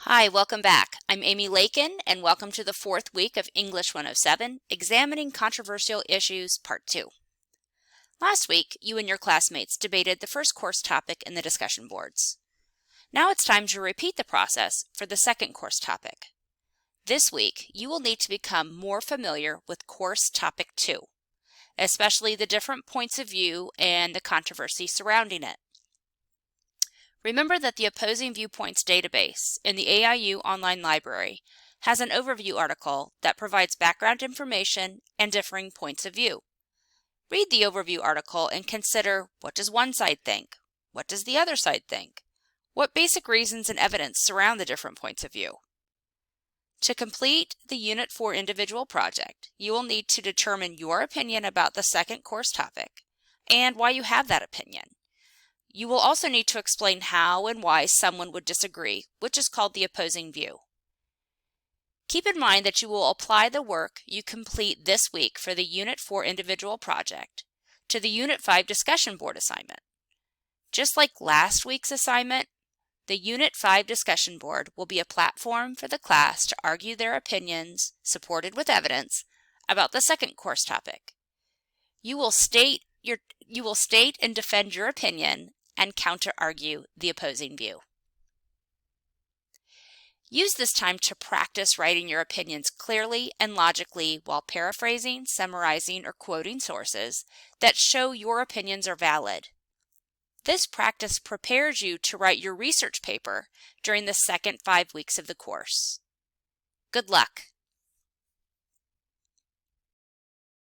Hi, welcome back. I'm Amy Lakin, and welcome to the fourth week of English 107, Examining Controversial Issues, Part 2. Last week, you and your classmates debated the first course topic in the discussion boards. Now it's time to repeat the process for the second course topic. This week, you will need to become more familiar with course topic 2, especially the different points of view and the controversy surrounding it. Remember that the Opposing Viewpoints database in the AIU online library has an overview article that provides background information and differing points of view. Read the overview article and consider, what does one side think? What does the other side think? What basic reasons and evidence surround the different points of view? To complete the Unit 4 individual project, you will need to determine your opinion about the second course topic and why you have that opinion. You will also need to explain how and why someone would disagree, which is called the opposing view. Keep in mind that you will apply the work you complete this week for the Unit 4 individual project to the Unit 5 discussion board assignment. Just like last week's assignment, the Unit 5 discussion board will be a platform for the class to argue their opinions, supported with evidence, about the second course topic. You will state and defend your opinion and counter-argue the opposing view. Use this time to practice writing your opinions clearly and logically while paraphrasing, summarizing, or quoting sources that show your opinions are valid. This practice prepares you to write your research paper during the second 5 weeks of the course. Good luck!